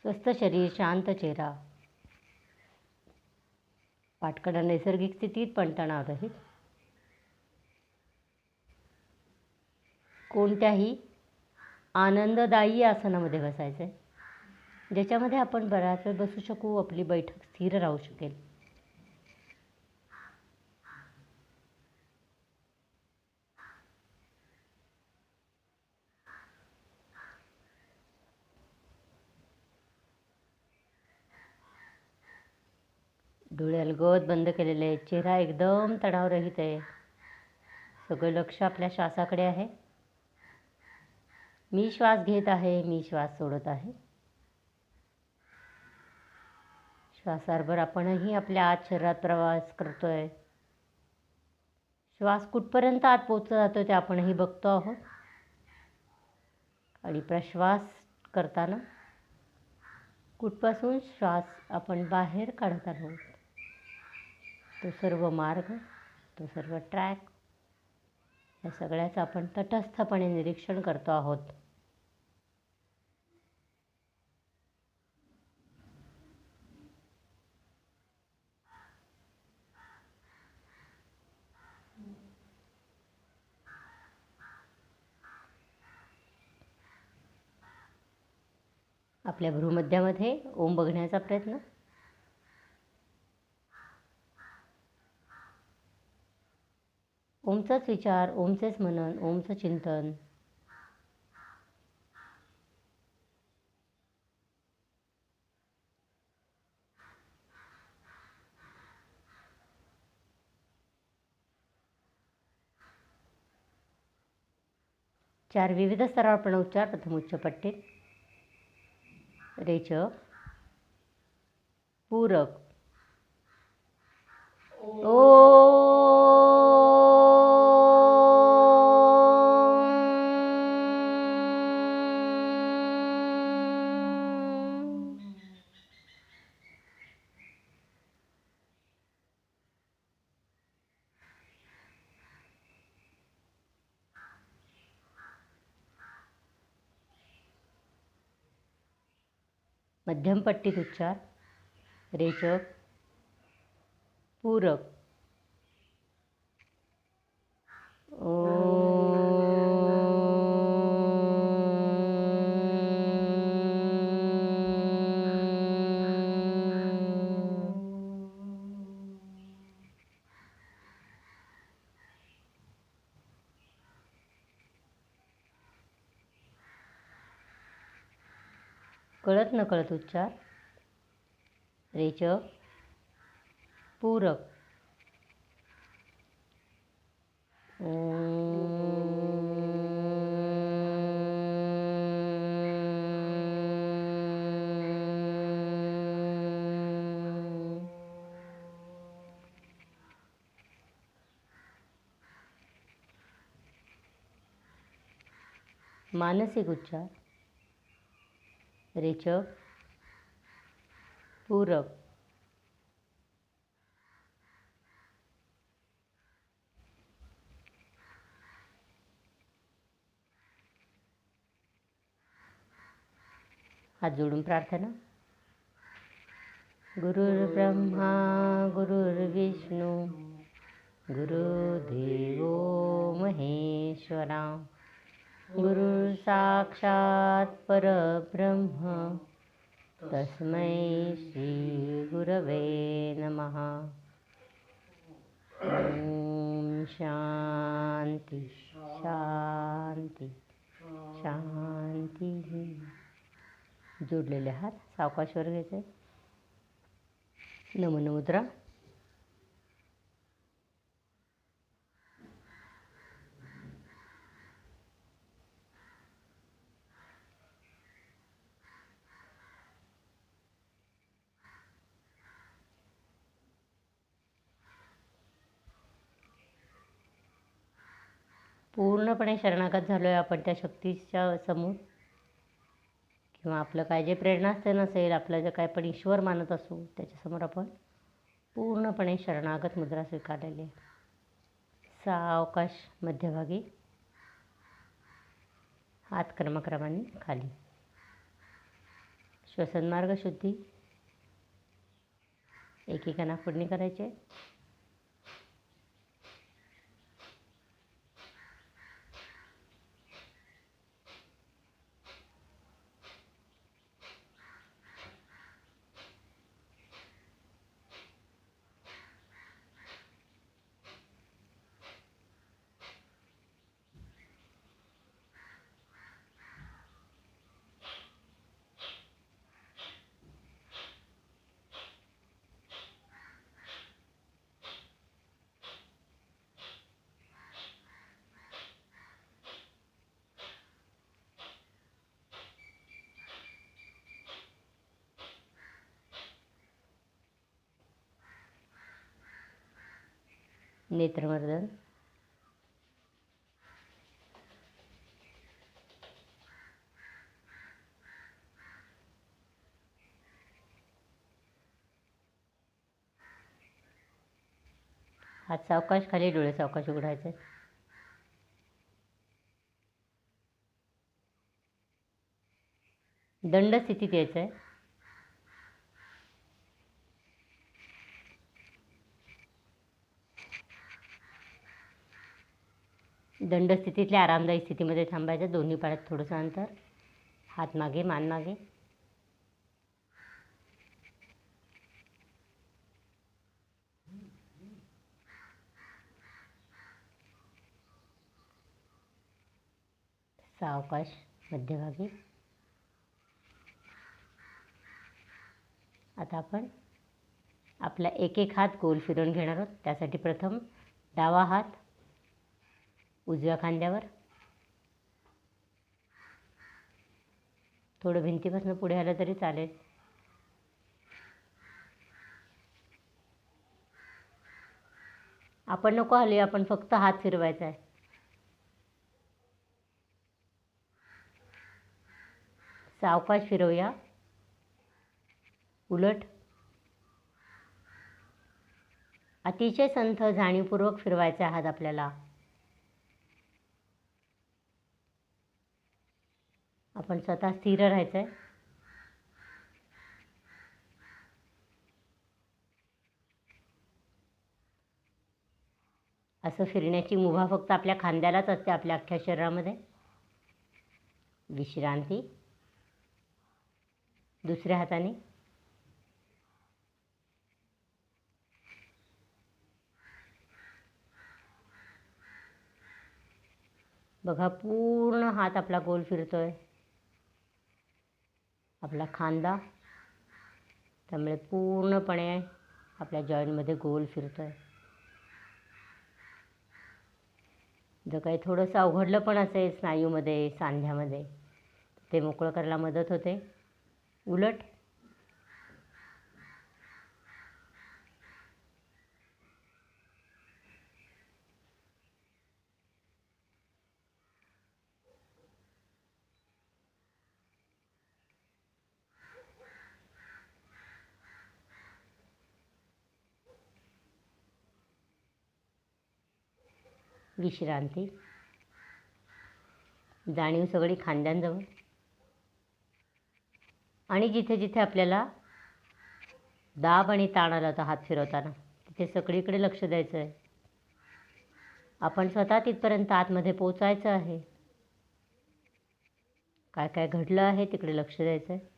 स्वस्थ शरीर, शांत चेहरा, पाठ नैसर्गिक स्थितीत पण तणावरहित. कोणत्याही आनंददायी आसनामध्ये बसायचं आहे, ज्याच्यामध्ये आपण बराच वेळ बसू शकू, आपली बैठक स्थिर राहू शकेल. डोळे अलगद बंद केलेले आहेत, चेहरा एकदम तणावरहित आहे. सगळं लक्ष आपल्या श्वासाकडे आहे. मी श्वास घेत आहे, मी श्वास सोडत आहे. श्वासाबरोबर आपणही आपल्या आत शरीरात प्रवास करतोय. श्वास कुठपर्यंत आत पोचत जातो ते आपणही बघतो आहोत. आणि प्रश्वास करताना कुठपासून श्वास आपण बाहेर काढत आहोत, तो सर्व मार्ग, तो सर्व ट्रॅक, या सगळ्याचं आपण तटस्थपणे निरीक्षण करतो आहोत. आपल्या भ्रूमध्यामध्ये ओम बघण्याचा प्रयत्न. ओमचाच विचार, ओमचेच मनन, ओमचं चिंतन. चार विविध स्तरावर आपण उच्चार. प्रथम उच्च पट्टीत रेचक, पूरक, मध्यम पट्टीत उच्चार. रेचक, पूरक, कळत नकळत उच्चार. रेचक, पूरक, मानसिक उच्चार. रेचक, पूरक, हात जोडून प्रार्थना. गुरुर्ब्रह्मा गुरुर्विष्णू गुरुदेवो महेश्वरा गुरुः साक्षात् परब्रह्म तस्मै श्री गुरवे नमः. ओम शांती शांती शांती. जोडलेले हात सावकाशवर घ्यायचे. नमन मुद्रा. पूर्णपणे शरणागत झालो आहे आपण त्या शक्तीच्या समोर, किंवा आपलं काय जे प्रेरणास्थान असेल, आपलं जे काय पण ईश्वर मानत असू, त्याच्यासमोर आपण पूर्णपणे शरणागत मुद्रा स्वीकारलेली आहे. सावकाश मध्यभागी, हात क्रमक्रमाने खाली. श्वसनमार्ग शुद्धी. एकेका नाकपुडणी करायचे. नेत्रमर्दन. हात सावकाश खाली, डोळे सावकाश उघडायचे. दंड स्थितीत यायचं आहे. दंड स्थितीतल्या आरामदायी स्थितीमध्ये थांबायचं. दोन्ही पायात थोडंसं अंतर. हात मागे, मान मागे. सावकाश मध्यभागी. आता आपण आपला एक एक हात गोल फिरवून घेणार आहोत. त्यासाठी प्रथम डावा हात उजव्या खांद्यावर. थोडं भिंतीपासून पुढे आलं तरी चालेल. आपण नको हलूया, आपण फक्त हात फिरवायचा आहे. सावकाश फिरवूया. उलट. अतिशय संथ जाणीवपूर्वक फिरवायचा हात आपल्याला. आपण स्वतः स्थिर राहायचं आहे. असं फिरण्याची मुभा फक्त आपल्या खांद्यालाच असते, आपल्या अख्ख्या शरीरामध्ये. विश्रांती. दुसऱ्या हाताने बघा, पूर्ण हात आपला गोल फिरतोय. आपला खांदा त्यामुळे पूर्णपणे आपल्या जॉईंटमध्ये गोल फिरतोय. जर काही थोडंसं अवघडलं पण असेल स्नायूमध्ये, सांध्यामध्ये, ते मोकळं करायला मदत होते. उलट. विश्रांती. जाणीव सगळी खांद्यांजवळ. आणि जिथे जिथे आपल्याला दाब आणि ताण आला होता हात फिरवताना, तिथे सगळीकडे लक्ष द्यायचं आहे. आपण स्वतः तिथपर्यंत आतमध्ये पोचायचं आहे. काय काय घडलं आहे तिकडे लक्ष द्यायचं आहे.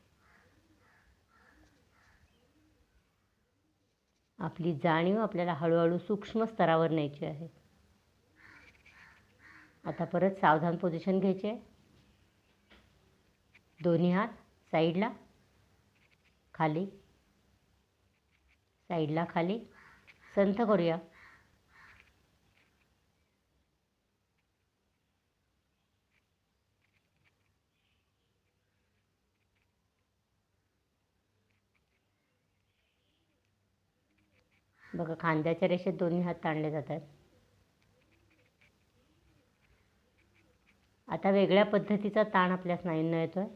आपली जाणीव आपल्याला हळूहळू सूक्ष्म स्तरावर न्यायची आहे. आता परत सावधान पोझिशन घ्यायची आहे. दोन्ही हात साईडला, खाली, साईडला, खाली. संथ करूया. बघा, खांद्याच्या रेषेत दोन्ही हात ताणले जातात. आता वेगळ्या पद्धतीचा ताण आपल्या स्नायूंना येतोय.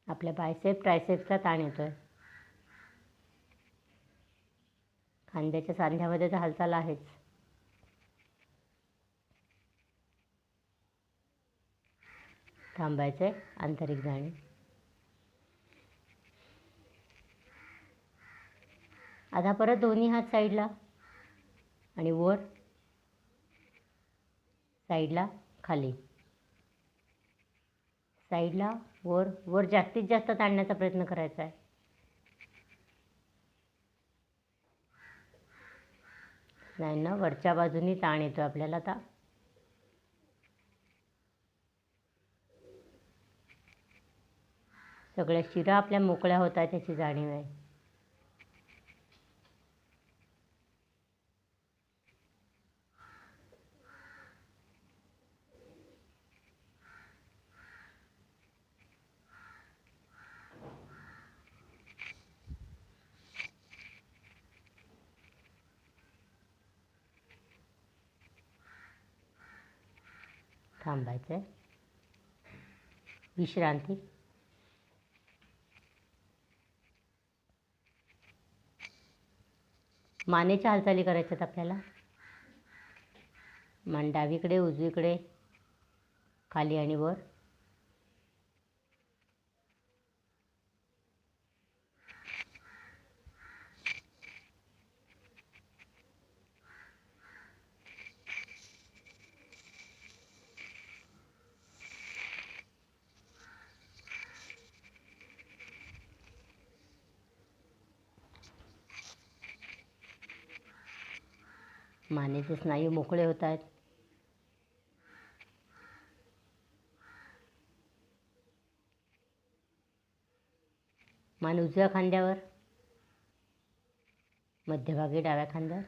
आपल्या बायसेप ट्रायसेपचा ताण येतोय. खांद्याच्या सांध्यामध्ये तर हालचाल आहेच. थांबायचे. आंतरिक जाणीव. आता परत दोन्ही हात साईडला आणि वर, साईडला, खाली, साईडला, वर, वर जास्तीत जास्त ताणण्याचा प्रयत्न करायचा आहे. नाही ना, वरच्या बाजूनी ताण येतो आपल्याला. आता सगळ्या शिरा आपल्या मोकळ्या होत आहेत त्याची जाणीव आहे. थांबायचं आहे. विश्रांती. मानेच्या हालचाली करायच्यात आपल्याला. मान डावीकडे, उजवीकडे, खाली आणि वर. मानेचे स्नायू मोकळे होत आहेत. मान उजव्या खांद्यावर, मध्यभागी डाव्या खांद्यावर.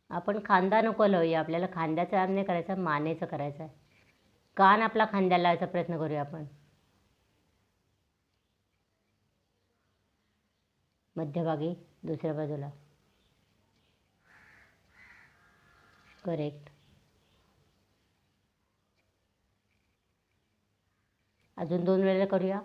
आपण खांदा नको लावूया, आपल्याला खांद्याचा व्यायाम नाही करायचा, मानेचं करायचं आहे. कान आपला खांद्याला लावायचा प्रयत्न करूया आपण. मध्यभागी, दुसऱ्या बाजूला. करेक्ट. अजून 2 वेळेला करूया.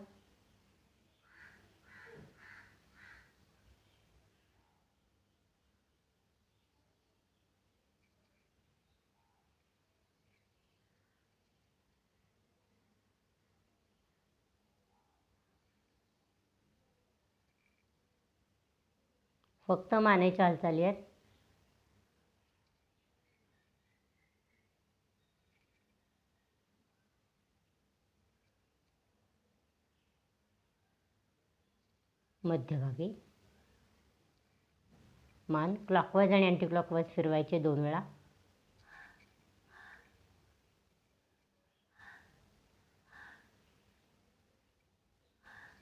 फक्त मानेच्या हालचाली आहेत. मध्यभागी. मान क्लॉकवाईज आणि अँटी क्लॉकवाईज फिरवायचे 2 वेळा.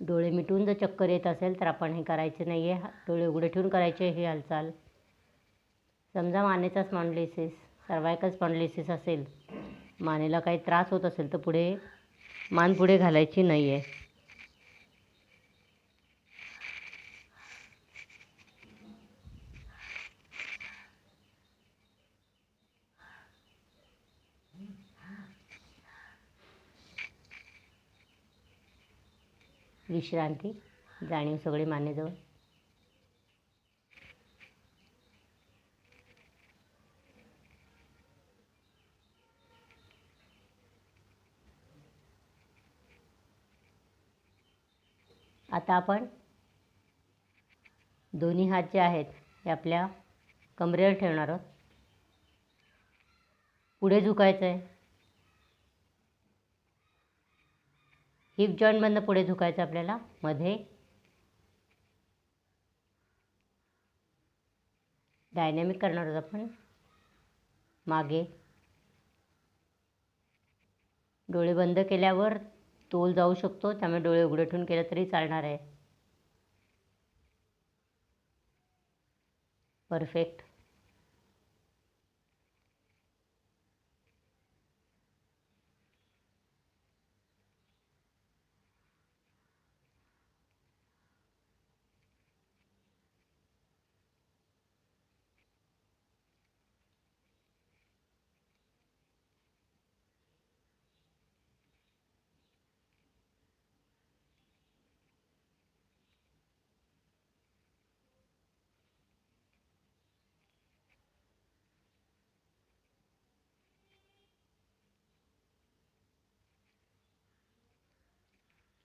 डोळे मिटून जर चक्कर येत असेल तर आपण हे करायचे नाही आहे. डोळे उघडे ठेवून करायचे ही हालचाल. समजा मानेचा स्पॉन्डिलोसिस, सर्वायकल स्पॉन्डिलोसिस असेल, मानेला काही त्रास होत असेल तर पुढे मान पुढे घालायची नाही आहे. विश्रांती. जाणीव सगळी मानेजवळ. आता आपण दोन्ही हात जे आहेत हे आपल्या कमरेवर ठेवणार आहोत. पुढे झुकायचं आहे. हिप जॉईंटमधनं पुढे झुकायचं आपल्याला. मध्ये डायनॅमिक करणार आहोत आपण. मागे. डोळे बंद केल्यावर तोल जाऊ शकतो, त्यामुळे डोळे उघडे ठेवून केलं तरी चालणार आहे. परफेक्ट.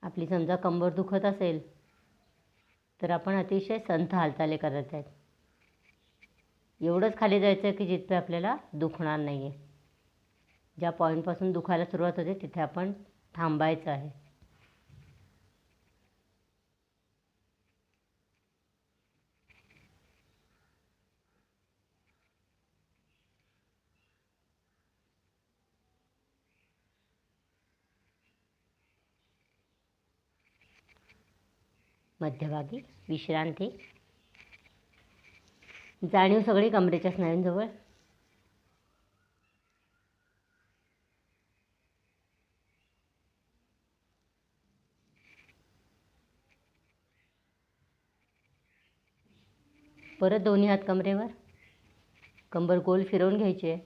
आपली समजा कंबर दुखत असेल तर आपण अतिशय संथ हालचाली करत आहेत. एवढंच खाली जायचं आहे की जिथे आपल्याला दुखणार नाही आहे. ज्या पॉईंटपासून दुखायला सुरुवात होते तिथे आपण थांबायचं आहे. मध्यभागी विश्रांती. जाणीव सगळी कमरेच्या स्नायूंजवळ. परत दोन्ही हात कमरेवर. कंबर गोल फिरवून घ्यायची आहे.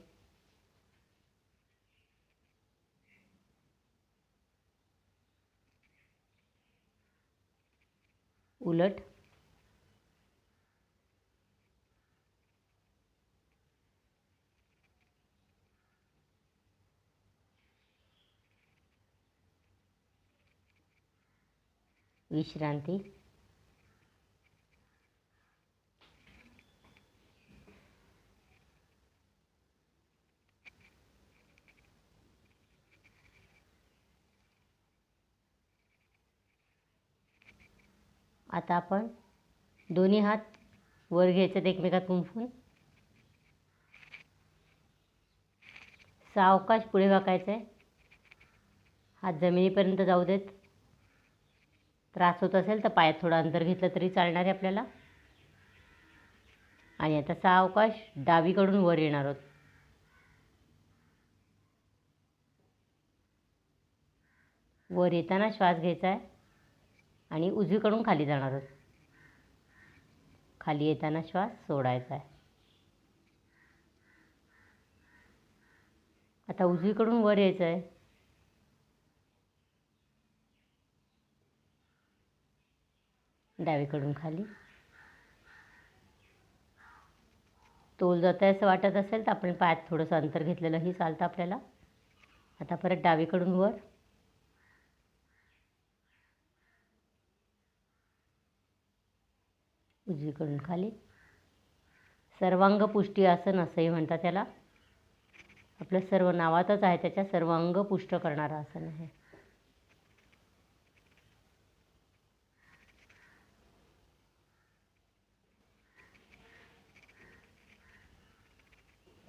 उलट. विश्रांती. आता आपण दोन्ही हात वर घ्यायचे एकमेकात गुंफून. सावकाश पुढे वाकायचं आहे. हात जमिनीपर्यंत जाऊ देत. त्रास होत असेल तर पायात थोडं अंतर घेतलं तरी चालणार आहे आपल्याला. आणि आता सावकाश डावीकडून वर येणार आहोत. वर येताना श्वास घ्यायचा आहे आणि उजवीकडून खाली जाणार आहोत. खाली येताना श्वास सोडायचा आहे. आता उजवीकडून वर यायचं आहे. डावीकडून खाली. तोल जात आहे असं वाटत असेल तर आपण पायात थोडंसं अंतर घेतलेलंही चालतं आपल्याला. आता परत डावीकडून वर. उजवीकडून खाली. सर्वांग पुष्टी आसन असंही म्हणतात त्याला. आपलं सर्व नावातच आहे त्याच्या, सर्वांग पुष्ट करणारं आसन आहे.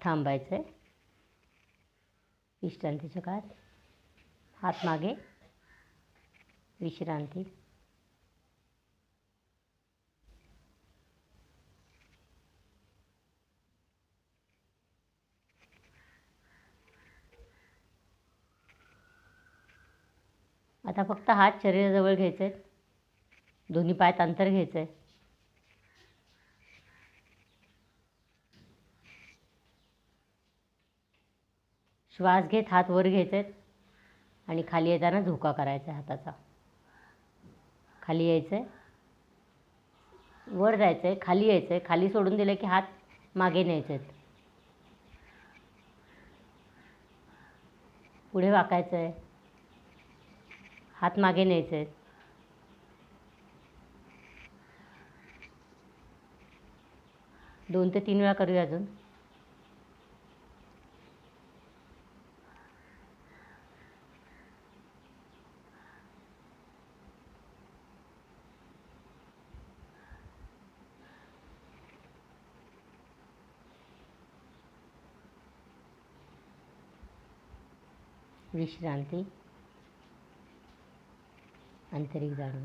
थांबायचं आहे. विश्रांतीच्या काळात हात मागे. विश्रांती. आता फक्त हात शरीराजवळ घ्यायचे आहेत. दोन्ही पायात अंतर घ्यायचं आहे. श्वास घेत हात वर घ्यायचे आहेत आणि खाली येताना झोका करायचा आहे हाताचा. खाली यायचं आहे. वर जायचं आहे. खाली यायचं आहे. खाली सोडून दिलं की हात मागे न्यायचे आहेत. पुढे वाकायचं आहे. हात मागे न्यायचे आहेत. दोन ते तीन वेळा करूया अजून. विश्रांती. आंतरिक जाणीव.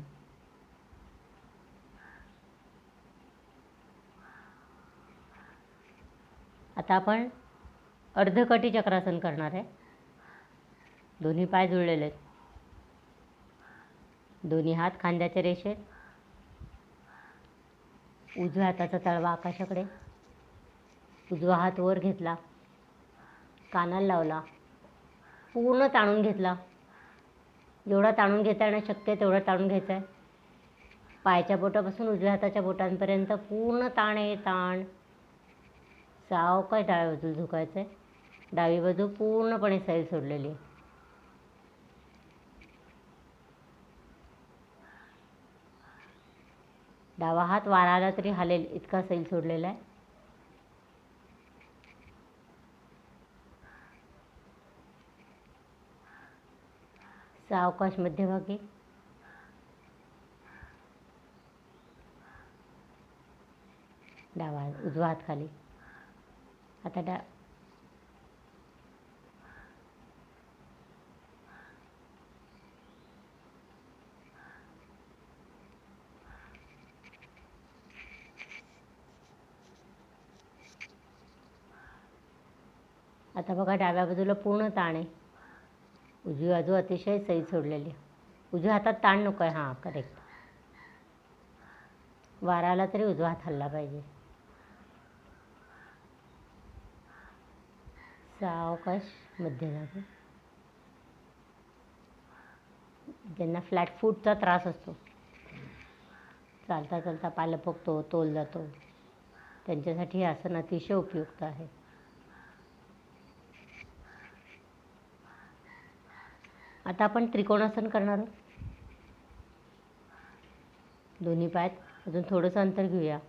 आता आपण अर्धकटी चक्रासन करणार आहे. दोन्ही पाय जुळलेले आहेत. दोन्ही हात खांद्याच्या रेषेत. उजव्या हाताचा तळवा आकाशाकडे. उजवा हात वर घेतला. कानाला लावला. पूर्ण ताणून घेतला. जेवढा ताणून घेता येणं शक्य आहे तेवढा ताणून घ्यायचा आहे. पायाच्या बोटापासून उजव्या हाताच्या बोटांपर्यंत पूर्ण ताण आहे. ताण. सावकाश डाव्या बाजूला झुकायचं आहे. डावी बाजू पूर्णपणे सैल सोडलेली आहे. डावा हात वाराला तरी हालेल इतका सैल सोडलेला आहे. सावकाश मध्यभागी. डावा उजवा हात खाली. आता आता बघा डाव्या बाजूला पूर्ण ताण आहे. उजवी बाजू अतिशय सैल सोडलेली. उजव्या हातात ताण नको आहे. हां करेक्ट. वारा आला तरी उजवा हात हलला पाहिजे. सावकाश मध्यभागी. ज्यांना फ्लॅट फूटचा त्रास असतो, चालता चालता पाय लपकतो, तोल जातो, त्यांच्यासाठी हे आसन अतिशय उपयुक्त आहे. आता आपण त्रिकोणासन करणार आहोत. दोन्ही पायात अजून थोडंसं अंतर घेऊया.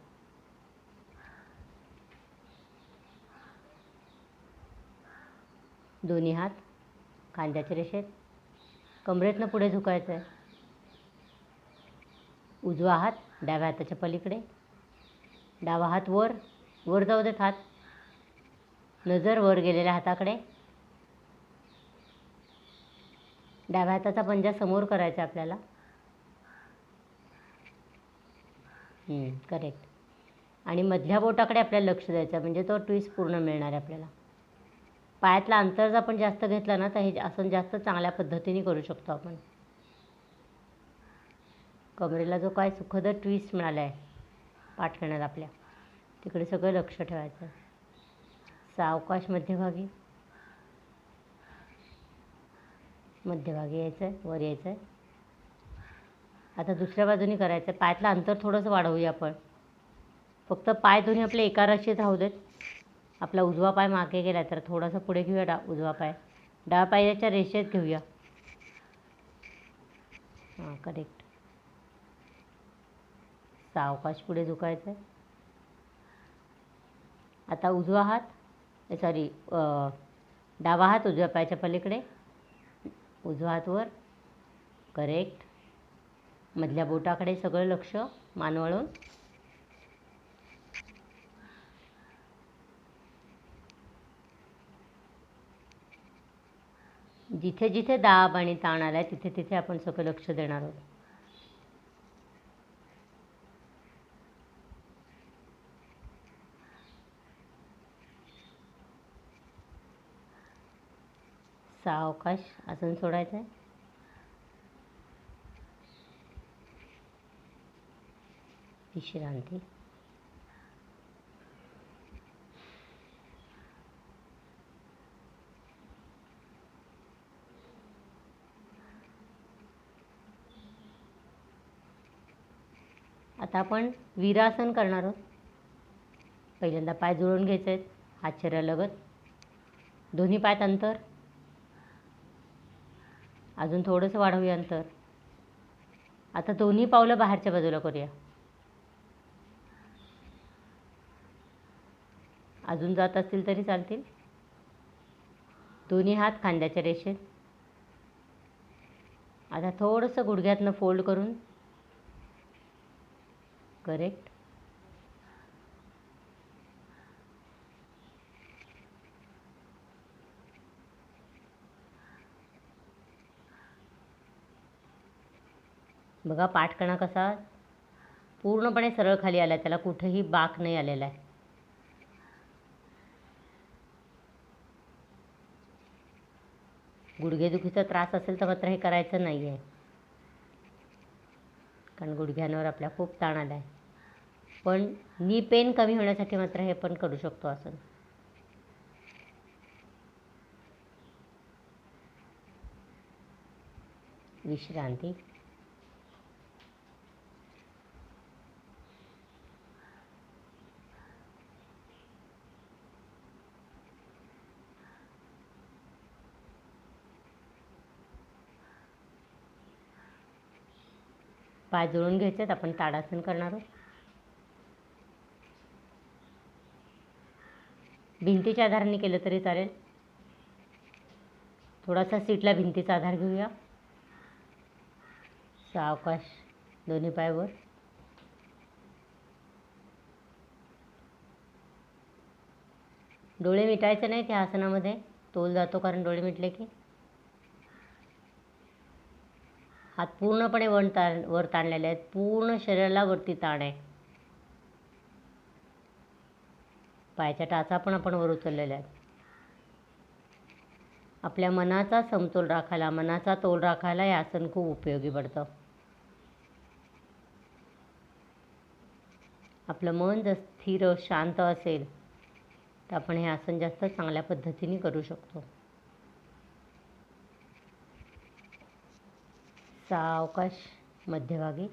दोन्ही हात खांद्याच्या रेषेत. कमरेतनं पुढे झुकायचं आहे. उजवा हात डाव्या हाताच्या पलीकडे. डावा हात वर वर जाऊ देत हात. नजर वर गेलेल्या हाताकडे. डाव्या हाताचा पंजा समोर करायचा आपल्याला. करेक्ट. आणि मधल्या बोटाकडे आपल्याला लक्ष द्यायचं, म्हणजे तो ट्विस्ट पूर्ण मिळणार आहे आपल्याला. पायातला अंतर जर आपण जास्त घेतला ना तर हे आसन जास्त चांगल्या पद्धतीने करू शकतो आपण. कमरेला जो काय सुखद ट्विस्ट मिळाला आहे पाठ करण्यात आपल्या, तिकडे सगळं लक्ष ठेवायचं. सावकाश मध्यभागी. मध्यभागी यायचं आहे, वर यायचं आहे. आता दुसऱ्या बाजूने करायचं आहे. पायातलं अंतर थोडंसं वाढवूया आपण. फक्त पाय दोन्ही आपले एका राशीत राहू देत. आपला उजवा पाय मागे गेला तर थोडासा पुढे घेऊया. उजवा पाय डाव्या पायाच्या रेषेत घेऊया. हां करेक्ट. सावकाश पुढे झुकायचं आहे. आता उजवा हात डावा हात उजव्या पायाच्या पलीकडे. उजवा हात वर. करेक्ट. मधल्या बोटाकडे सगळं लक्ष, मान वळून. जिथे जिथे दाब आणि ताण आला आहे तिथे तिथे आपण सगळं लक्ष देणार आहोत. सावकाश आसन सोडायचं आहे. विश्रांती. आता आपण वीरासन करणार आहोत. पहिल्यांदा पाय जुळून घ्यायचे आहेत, हात शरीरालगत. दोन्ही पायात अंतर. अजून थोडंसं वाढवूया अंतर. आता दोन्ही पावलं बाहेरच्या बाजूला करूया. अजून जात असतील तरी चालतील. दोन्ही हात खांद्याच्या रेषेत. आता थोडंसं गुडघ्यातनं फोल्ड करून. करेक्ट. बघा पाठकणा कसा पूर्णपणे सरळ खाली आला आहे, त्याला कुठेही बाक नाही आलेला आहे. गुडघेदुखीचा त्रास असेल तर मात्र हे करायचं नाही आहे, कारण गुडघ्यांवर आपल्या खूप ताण आला आहे. पण नी पेन कमी होण्यासाठी मात्र हे पण करू शकतो आसन. विश्रांती. पाय जुळून घ्यायचे आहेत. आपण ताडासन करणार आहोत. भिंतीच्या आधाराने केलं तरी चालेल. थोडासा सीटला भिंतीचा आधार घेऊया. सावकाश दोन्ही पाय वर. डोळे मिटायचे नाही त्या आसनामध्ये, तोल जातो कारण डोळे मिटले की. हात पूर्णपणे वर ताणलेले आहेत, पूर्ण शरीराला वरती ताण आहे. पायाच्या टाचा पण आपण वर उचललेल्या आहेत. आपल्या मनाचा समतोल राखायला, मनाचा तोल राखायला हे आसन खूप उपयोगी पडतं. आपलं मन जर स्थिर शांत असेल तर आपण हे आसन जास्त चांगल्या पद्धतीने करू शकतो. सावकाश मध्यभागी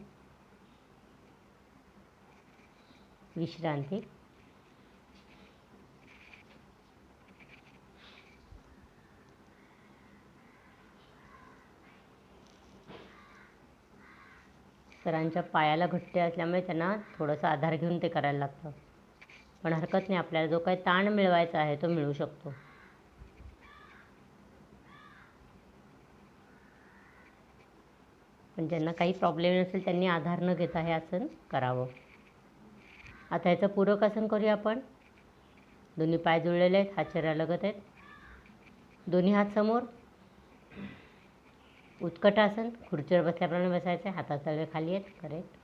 विश्रांती. सरांच्या पायाला घट्टे असल्यामुळे त्यांना थोडासा आधार घेऊन ते करायला लागतं, पण हरकत नाही. आपल्याला जो काही ताण मिळवायचा आहे तो मिळू शकतो. पण ज्यांना काही प्रॉब्लेम नसेल त्यांनी आधार न घेता हे आसन करावं. आता याचं पूरक आसन करूया आपण. दोन्ही पाय जुळलेले आहेत, हात शरीरालगत आहेत, दोन्ही हात समोर. उत्कटासन, खुर्चीवर बसल्याप्रमाणे बसायचं आहे. हातात तळवे खाली आहेत. करेक्ट.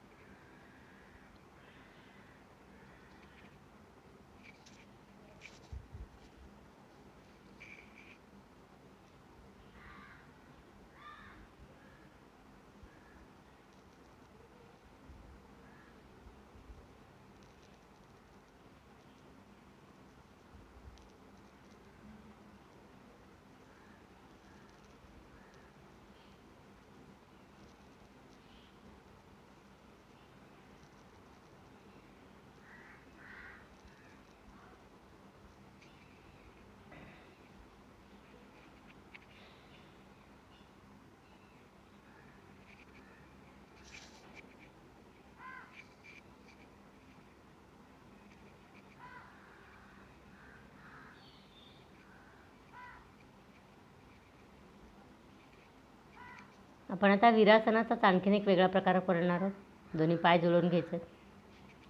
आपण आता वीरासनाचाच आणखीन एक वेगळा प्रकार करणार आहोत. दोन्ही पाय जुळवून घ्यायचे,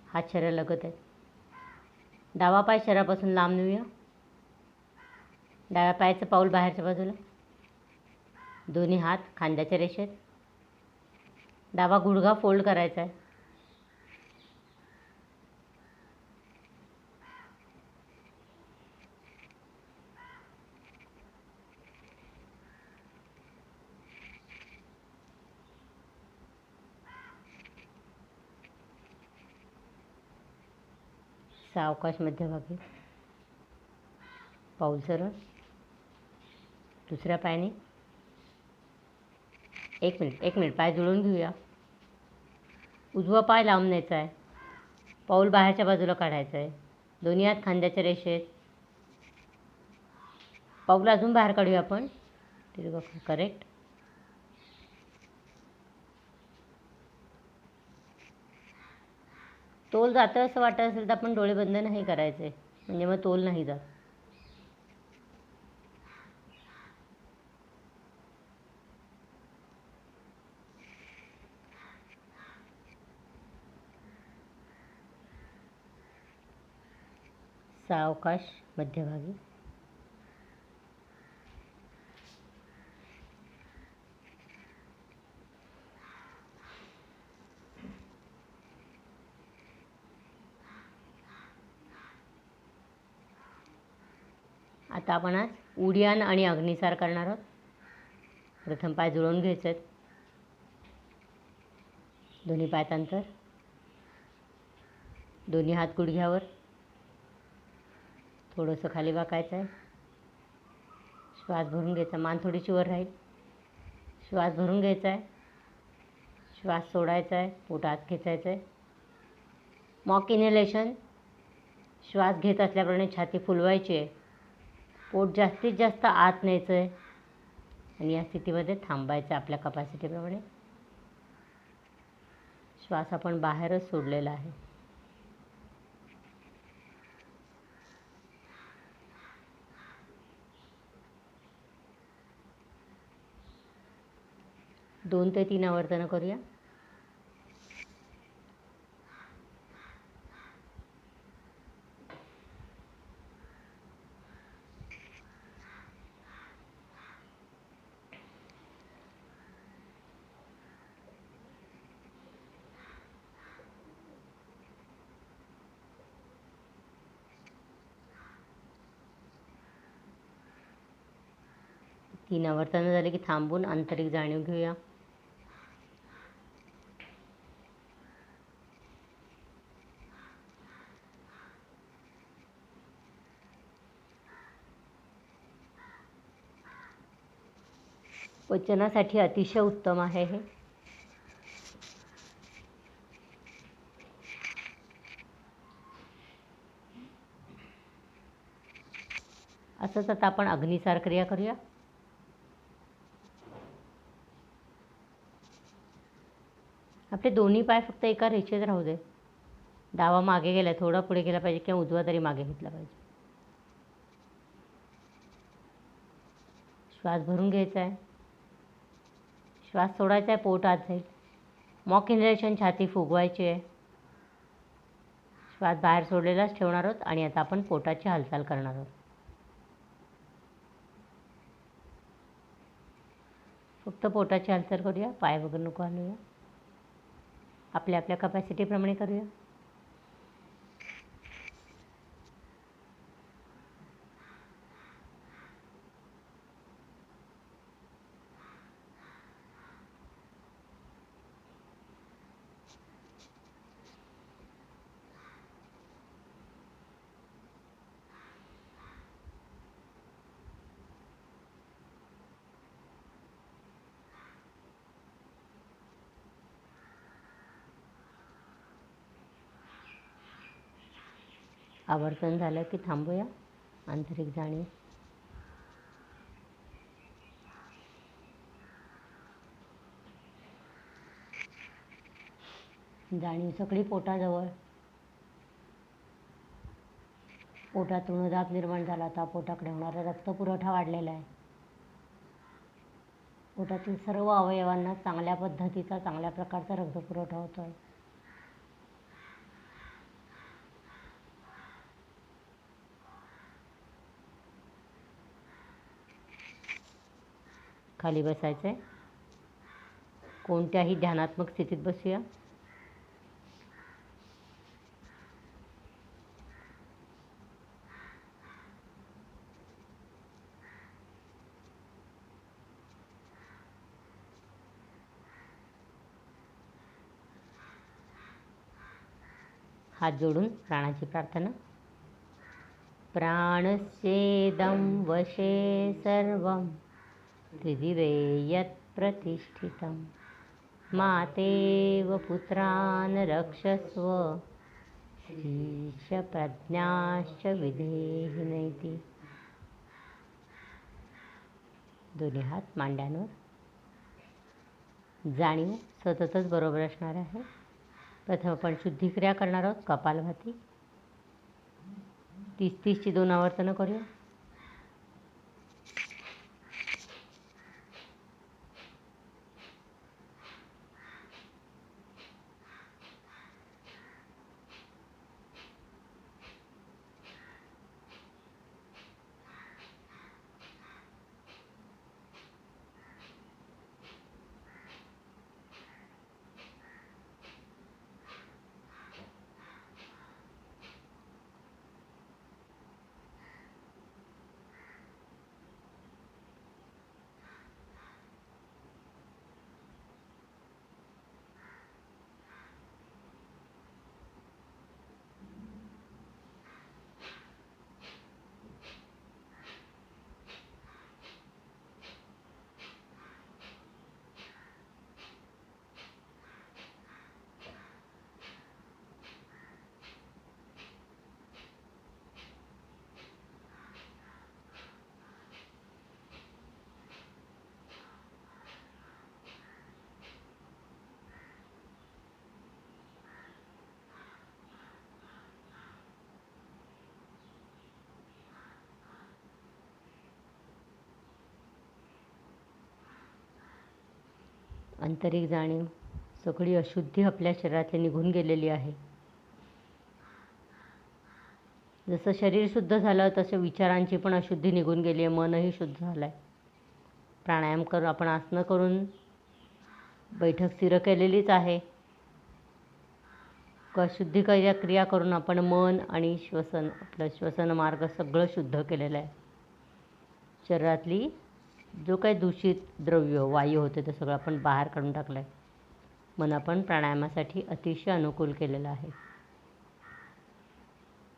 हात शरीरालगत आहेत. डावा पाय शरीरापासून लांब नेऊया. डाव्या पायाचं पाऊल बाहेरच्या बाजूला. दोन्ही हात खांद्याच्या रेषेत. डावा गुडघा फोल्ड करायचा आहे. सावकाश मध्यभागी पाऊल सरळ. दुसऱ्या पायाने एक मिनिट पाय जुळवून घेऊया. उजवा पाय लांब न्यायचा आहे. पाऊल बाहेरच्या बाजूला काढायचं आहे. दोन्ही हात खांद्याच्या रेषेत. पाऊल अजून बाहेर काढूया आपण. करेक्ट. तोल जातं असं वाटत असेल तर आपण डोळे बंद नाही करायचे, म्हणजे मग तोल नाही जात. सावकाश मध्यभागी. आता आपण आज उडियान आणि अग्निसार करणार आहोत. प्रथम पाय जुळवून घ्यायचे आहेत. दोन्ही पायात अंतर. दोन्ही हात गुडघ्यावर. थोडंसं खाली वाकायचं आहे. श्वास भरून घ्यायचा. मान थोडीशी वर राहील. श्वास भरून घ्यायचा आहे. श्वास सोडायचा आहे. पोट आत खेचायचं आहे. Mock inhalation. श्वास घेत असल्याप्रमाणे छाती फुलवायची आहे. पोट जास्तीत जास्त आत न्यायचं आहे आणि या स्थितीमध्ये थांबायचं आपल्या कपॅसिटीप्रमाणे. श्वास आपण बाहेरच सोडलेला आहे. 2 ते 3 आवर्तनं करूया. तीन आवर्तनं झाले की थांबून आंतरिक जाणीव घेऊया. पचनासाठी अतिशय उत्तम आहे हे. असंच आता आपण अग्निसार क्रिया करूया. आपले दोन्ही पाय फक्त एका रेषेत राहू दे. डावा मागे गेला, थोडा पुढे गेला पाहिजे किंवा उजवा तरी मागे घेतला पाहिजे. श्वास भरून घ्यायचा आहे, श्वास सोडायचा आहे, पोट आत जाईल. मॉक इन्हेलेशन, छाती फुगवायची आहे. श्वास बाहेर सोडलेलाच ठेवणार आहोत आणि आता आपण पोटाची हालचाल करणार आहोत. फक्त पोटाची हालचाल करूया, पाय वगैरे नको हलवूया. आपल्या आपल्या कपॅसिटीप्रमाणे करूया. आवर्तन झालं की थांबूया. आंतरिक जाणीव. जाणीव सगळी पोटाजवळ. पोटात ऋणदाब निर्माण झाला होता. पोटाकडे होणारा रक्तपुरवठा वाढलेला आहे. पोटातील सर्व अवयवांना चांगल्या पद्धतीचा, चांगल्या प्रकारचा रक्तपुरवठा होतो आहे. खाली बसायचं आहे. कोणत्याही ध्यानात्मक स्थितीत बसूया. हात जोडून प्राणाची प्रार्थना. प्राणस्येदं वशे सर्वं त्रिदिवे यत् प्रतिष्ठितं मातेव पुत्रान् रक्षस्व ईश प्रज्ञाश्च विधेहि नैति. दोन्ही हात मांड्यांवर. जाणीव सततच बरोबर असणार आहे. प्रथम आपण शुद्धिक्रिया करणार आहोत, कपालभाती. 30-30ची 2 आवर्तनं करूया. आंतरिक जाणीव, सगळी अशुद्धी आपल्या शरीरातली निघून गेलेली आहे. जसं शरीर शुद्ध झालं तसे विचारांची पण अशुद्धी निघून गेली आहे, मनही शुद्ध झालं आहे. प्राणायाम करून आपण आसनं करून बैठक स्थिर केलेलीच आहे. शुद्धी क्रिया करून आपण मन आणि श्वसन, आपलं श्वसन मार्ग सगळं शुद्ध केलेलं आहे. शरीरातली जो काही दूषित द्रव्य वायू होते ते सगळं आपण बाहेर काढून टाकलं आहे. मन आपण प्राणायामासाठी अतिशय अनुकूल केलेलं आहे.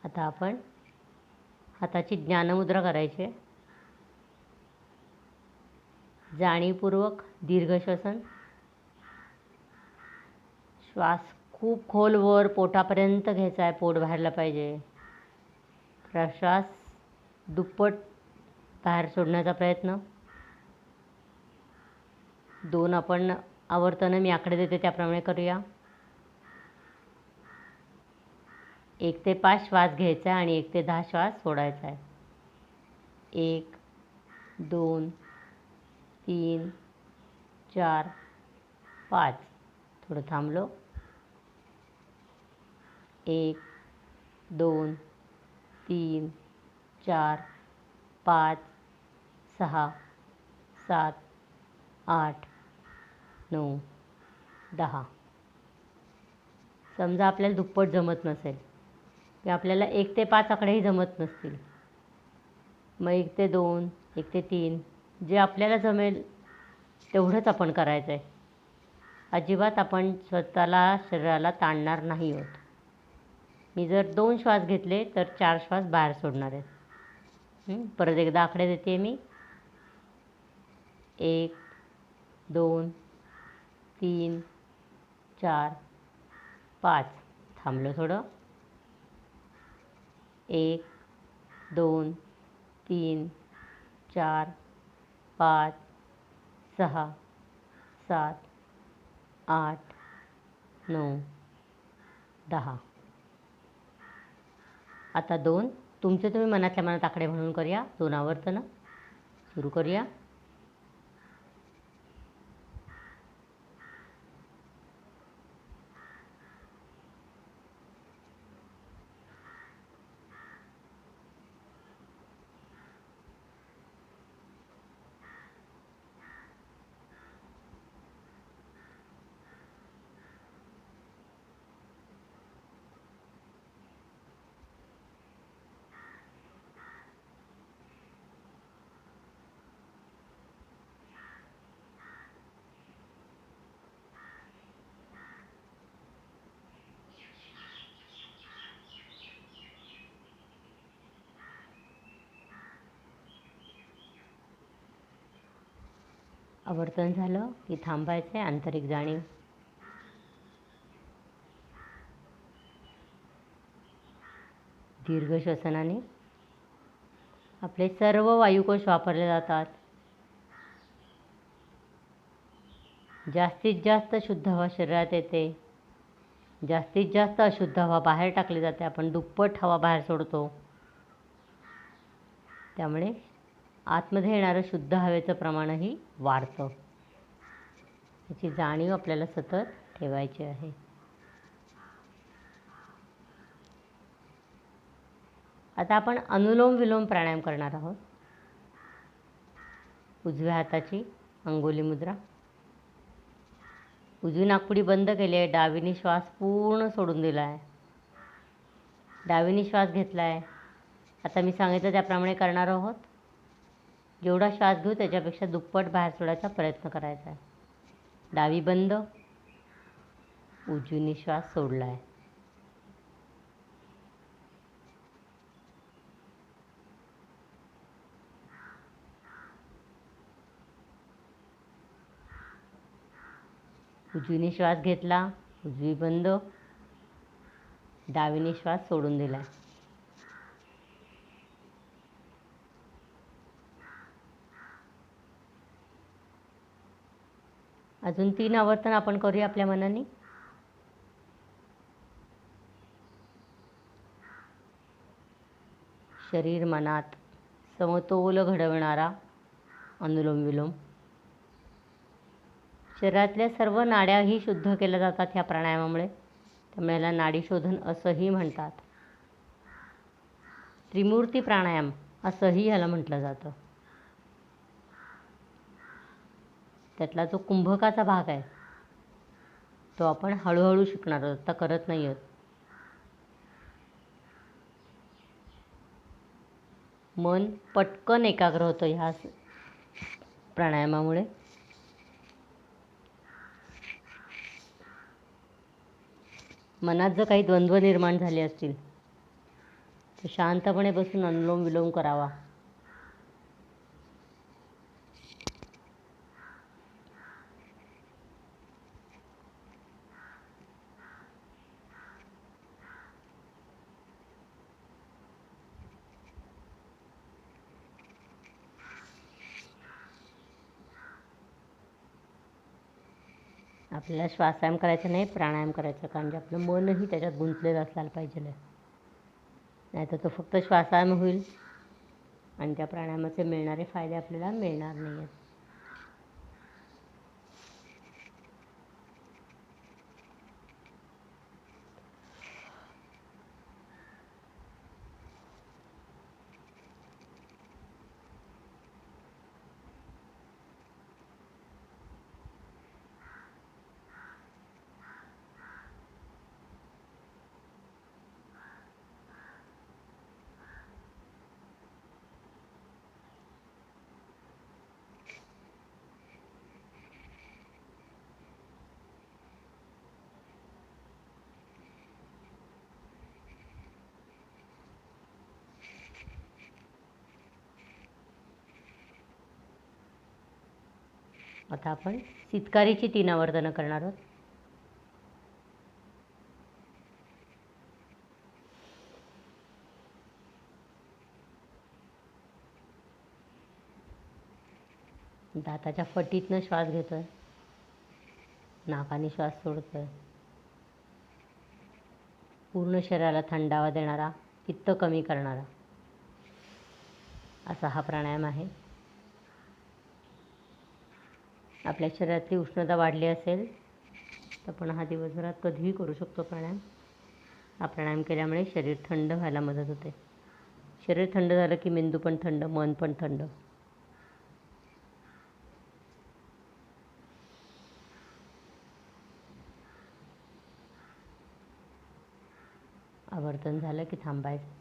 आता आपण हाताची ज्ञानमुद्रा करायची. जाणीवपूर्वक दीर्घ श्वसन. श्वास खूप खोलवर पोटापर्यंत घ्यायचा आहे, पोट बाहेरला पाहिजे. श्वास दुप्पट बाहेर सोडण्याचा प्रयत्न. 2 आपण आवर्तनं मी आकडे देते त्याप्रमाणे करूया. 1 ते 5 श्वास घ्यायचा आहे आणि 1 ते 10 श्वास सोडायचा आहे. 1, 2, 3, 4, 5. थोडं थांबलो. 1, 2, 3, 4, 5, 6, 7, 8, 9, 10. समजा आपल्याला दुप्पट जमत नसेल की आपल्याला 1 ते 5 आकडेही जमत नसतील, मग 1 ते 2, 1 ते 3 जे आपल्याला जमेल तेवढंच आपण करायचं आहे. अजिबात आपण स्वतःला शरीराला ताणणार नाही आहोत. मी जर 2 श्वास घेतले तर 4 श्वास बाहेर सोडणार आहेत. परत एकदा आकडे देते मी. 1, 2, 3, 4, 5. थांबलो थोडं. 1, 2, 3, 4, 5, 6, 7, 8, 9, 10. आता 2 तुमचे तुम्ही मनातल्या मनात आकडे म्हणून करूया. 2 आवर्तनं सुरू करूया. आवर्तन झालं की थांबायचं आहे. आंतरिक जाणीव. दीर्घ श्वसनाने आपले सर्व वायुकोश वापरले जातात. जास्तीत जास्त शुद्ध हवा शरीरात येते, जास्तीत जास्त अशुद्ध हवा बाहेर टाकली जाते. आपण दुप्पट हवा बाहेर सोडतो. त्यामुळे आतमध्ये येणारं शुद्ध हवेचं प्रमाणही वाढतं. याची जाणीव आपल्याला सतत ठेवायची आहे. आता आपण अनुलोम विलोम प्राणायाम करणार आहोत. उजव्या हाताची अंगुली मुद्रा. उजवी नाकपुडी बंद केली आहे. डावीने श्वास पूर्ण सोडून दिला आहे. डावीने श्वास घेतला आहे. आता मी सांगितलं त्याप्रमाणे करणार आहोत. जेवढा श्वास घेऊ त्याच्यापेक्षा दुप्पट बाहेर सोडायचा प्रयत्न करायचा आहे. डावी बंद, उजवीने श्वास सोडला आहे. उजवीने श्वास घेतला, उजवी बंद, डावीने श्वास सोडून दिला. अजून 3 आवर्तन आपण करूया आपल्या मनाने. शरीर मनात समतोल घडवणारा अनुलोम विलोम. शरीरातल्या सर्व नाड्याही शुद्ध केल्या जातात ह्या प्राणायामामुळे. त्यामुळे याला नाडीशोधन असंही म्हणतात. त्रिमूर्ती प्राणायाम असंही ह्याला म्हटलं जातं. त्यातला जो कुंभकाचा भाग आहे तो आपण हळूहळू शिकणार आहोत, आता करत नाही आहोत. मन पटकन एकाग्र होतं ह्या प्राणायामामुळे. मनात जर काही द्वंद्व निर्माण झाले असतील तर शांतपणे बसून अनुलोम विलोम करावा. आपल्याला श्वासायाम करायचा नाही, प्राणायाम करायचा, कारण की आपलं मनही त्याच्यात गुंतलेलं असायला पाहिजे. नाहीतर तो फक्त श्वासायाम होईल आणि त्या प्राणायामाचे मिळणारे फायदे आपल्याला मिळणार नाही आहेत. आता आपण सितकारीची 3 आवर्तनं करणार आहोत. दाताच्या फटीतनं श्वास घेतोय, नाकाने श्वास सोडतोय. पूर्ण शरीराला थंडावा देणारा, पित्त कमी करणारा असा हा प्राणायाम आहे. आपल्या शरीरातली उष्णता वाढली असेल तर आपण हा दिवसभरात कधीही करू शकतो प्राणायाम. हा प्राणायाम केल्यामुळे शरीर थंड व्हायला मदत होते. शरीर थंड झालं की मेंदू पण थंड, मन पण थंड. आवर्तन झालं की थांबायचं.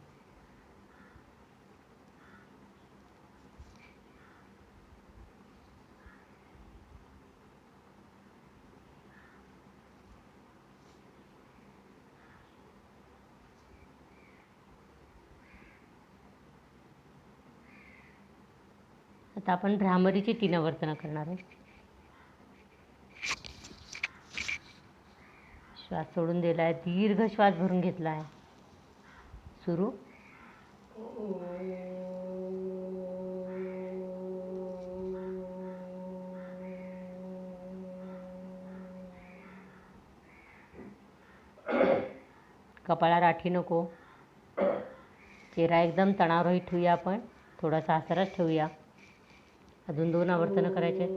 आता आपण भ्रामरीची 3 आवर्तनं करणार आहोत. श्वास सोडून दिला आहे, दीर्घ श्वास भरून घेतला आहे. सुरू. कपाळावर आठी नको. चेहरा एकदम तणावरहित ठेवूया आपण. थोडासा आसराच ठेवूया. अजून 2 आवर्तनं करायचे.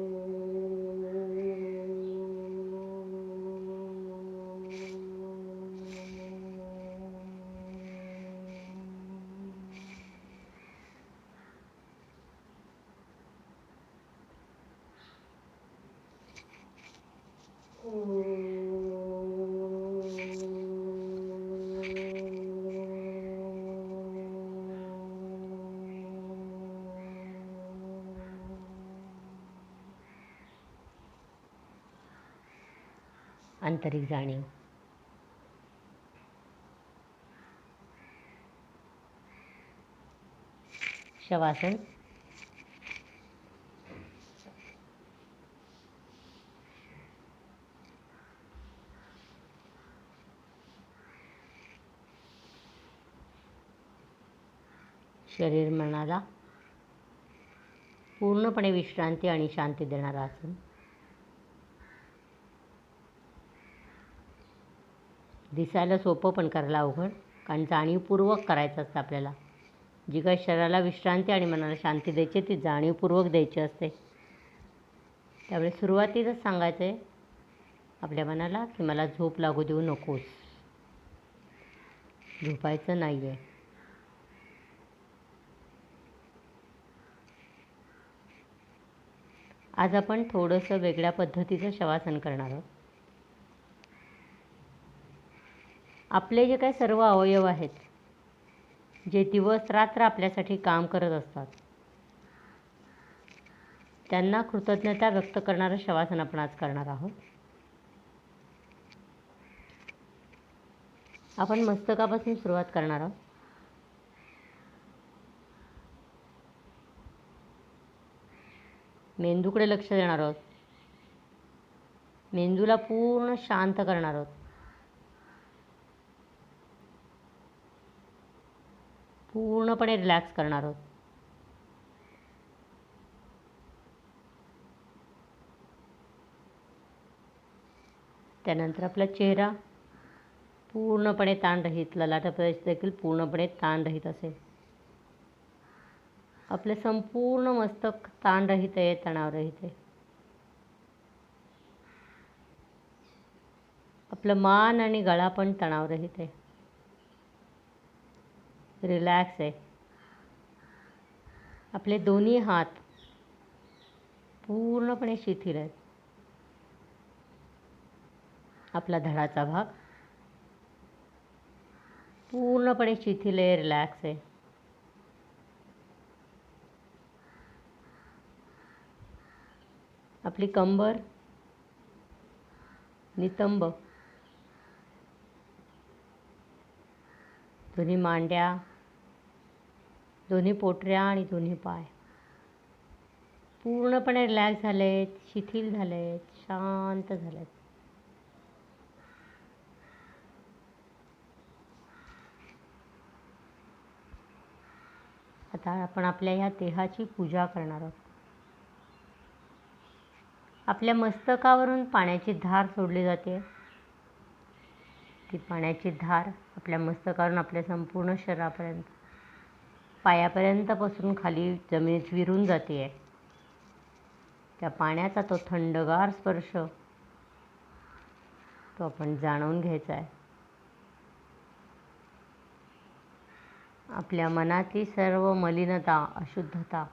आंतरिक जाणीव. शवासन. शरीर मनाला पूर्णपणे विश्रांती आणि शांती देणारा आसन. दिसायला सोपं पण करायला अवघड, कारण जाणीवपूर्वक करायचं असतं आपल्याला. जी काही शरीराला विश्रांती आणि मनाला शांती द्यायची ती जाणीवपूर्वक द्यायची असते. त्यावेळी सुरुवातीलाच सांगायचं आहे आपल्या मनाला की मला झोप लागू देऊ नकोस, झोपायचं नाही आहे. आज आपण थोडंसं वेगळ्या पद्धतीचं शवासन करणार आहोत. आपले जे काही सर्व अवयव आहेत, जे दिवस रात्र आपल्यासाठी काम करत असतात, त्यांना कृतज्ञता व्यक्त करणारं शवासन आपण आज करणार आहोत. आपण मस्तकापासून सुरुवात करणार आहोत. मेंदूकडे लक्ष देणार आहोत. मेंदूला पूर्ण शांत करणार आहोत. पूर्णपणे रिलॅक्स करणार आहोत. त्यानंतर आपला चेहरा पूर्णपणे ताणरहित, ललाट प्रदेश देखील पूर्णपणे ताणरहित असेल. आपलं संपूर्ण मस्तक ताणरहित आहे, तणावरहित आहे. आपलं मान आणि गळा पण तणावरहित आहे, रिलॅक्स आहे. आपले दोन्ही हात पूर्णपणे शिथिल आहेत. आपला धडाचा भाग पूर्णपणे शिथिल आहे, रिलॅक्स आहे. आपली कंबर नितंब, दोन्ही मांड्या, दोन्ही पोटऱ्या आणि दोन्ही पाय पूर्णपणे रिलॅक्स झालेत, शिथिल झालेत, शांत झालेत. आता आपण आपल्या ह्या देहाची पूजा करणार आहोत. आपल्या मस्तकावरून पाण्याची धार सोडली जाते. ती पाण्याची धार आपल्या मस्तकावरून आपल्या संपूर्ण शरीरापर्यंत, पायापर्यंत पसरून खाली जमिनीत विरून जाते आहे. त्या पाण्याचा तो थंडगार स्पर्श तो आपण जाणून घ्यायचा आहे. आपल्या मनाची सर्व मलिनता, अशुद्धता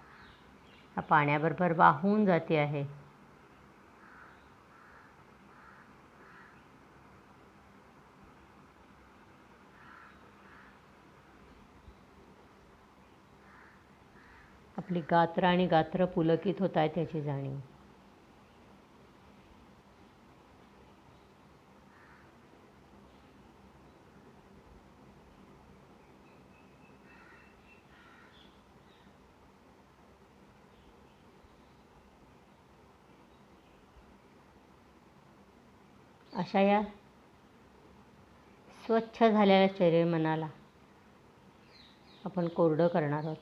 या पाण्याबरोबर वाहून जाते आहे. आपली गात्र आणि गात्र पुलकित होत आहे त्याची जाणीव. अशा या स्वच्छ झालेल्या शरीर मनाला आपण कोरडं करणार आहोत.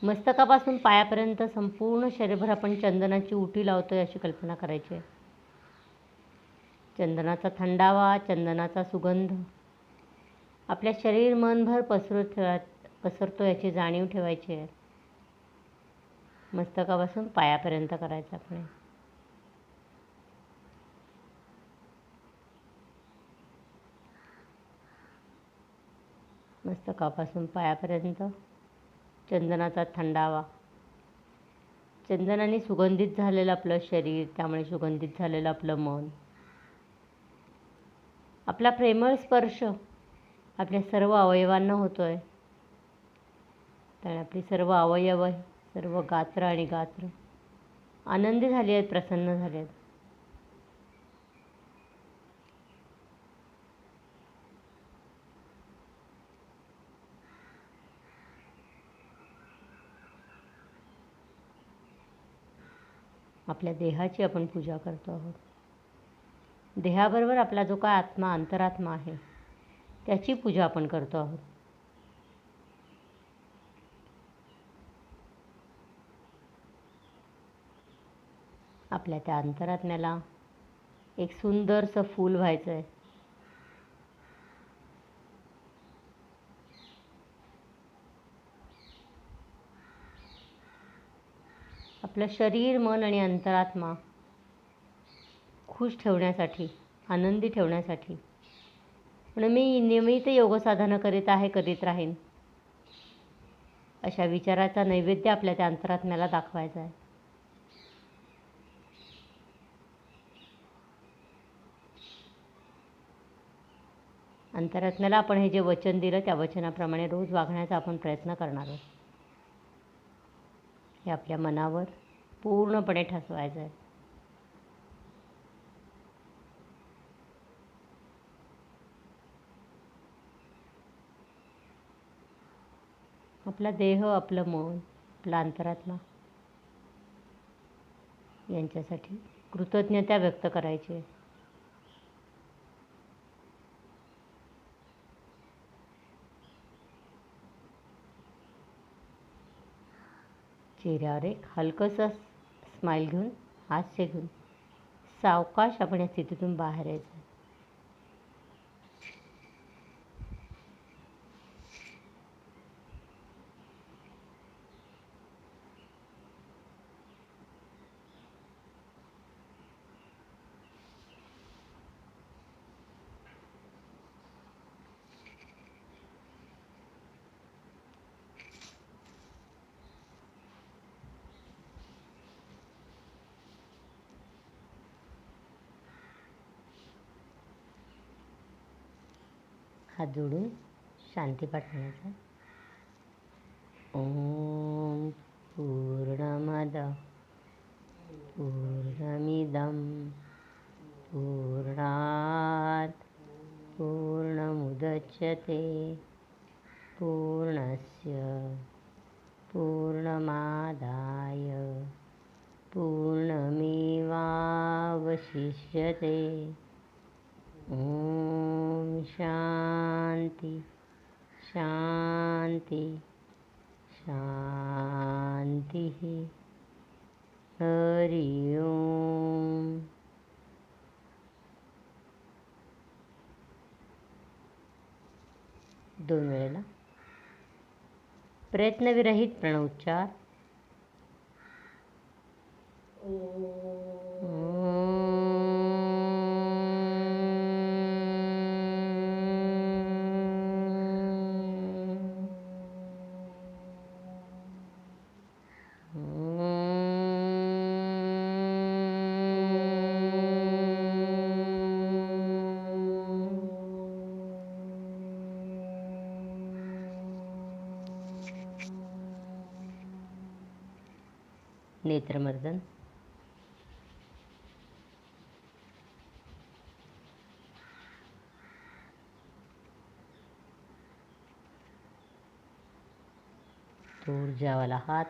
मस्तकापासून पायापर्यंत संपूर्ण शरीरभर आपण चंदनाची उटी लावतोय अशी कल्पना करायची आहे. चंदनाचा थंडावा, चंदनाचा सुगंध आपल्या शरीर मनभर पसरतो याची जाणीव ठेवायची आहे. मस्तकापासून पायापर्यंत करायचं आपण. मस्तकापासून पायापर्यंत चंदनाचा थंडावा, चंदनाने सुगंधित झालेलं आपलं शरीर, त्यामुळे सुगंधित झालेलं आपलं मन, आपला प्रेमळ स्पर्श आपल्या सर्व अवयवांना होतो आहे. त्यामुळे आपली सर्व अवयव, सर्व गात्र आणि गात्र आनंदी झाली आहेत, प्रसन्न झाले आहेत. आपल्या देहाची आपण पूजा करतो आहोत. देहाबरोबर आपला जो काय आत्मा, अंतरात्मा आहे, त्याची पूजा आपण करतो आहोत. आपल्या त्या अंतरात्म्याला एक सुंदरसं फूल व्हायचं आहे. आपलं शरीर, मन आणि अंतरात्मा खुश ठेवण्यासाठी, आनंदी ठेवण्यासाठी. म्हणून मी नियमित योगसाधना करीत आहे, करीत राहीन, अशा विचाराचा नैवेद्य आपल्या त्या अंतरात्म्याला दाखवायचा आहे. अंतरात्म्याला आपण हे जे वचन दिलं त्या वचनाप्रमाणे रोज वागण्याचा आपण प्रयत्न करणार आहोत. हे आपल्या मनावर पूर्णपणे ठसवायचं आहे. आपला देह, आपलं मन, आपला अंतरात्मा यांच्यासाठी कृतज्ञता व्यक्त करायची आहे. चेहऱ्यावर एक हलकंसं स्माईल घेऊन, हास्य घेऊन सावकाश आपण या स्थितीतून बाहेर यायचं आहे. हात जोडून शांतीपाठ म्हणायचा. ओम पूर्णमद पूर्णमिदं पूर्णात् पूर्णमुदच्यते पूर्णस्य पूर्णमादाय पूर्णमेवावशिष्यते. ओम शांति शांति शांति. हरि ओम. दोन वेळेला प्रयत्नविरहित प्रणवोच्चार. नेत्रमर्दन. तो ऊर्जावाला हात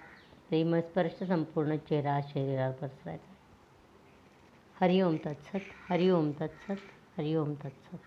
प्रेमस्पर्श संपूर्ण चेहरा शरीरावर पसरायचा. हरिओम तत्सत. हरिओम तत्सत. हरिओम तत्सत.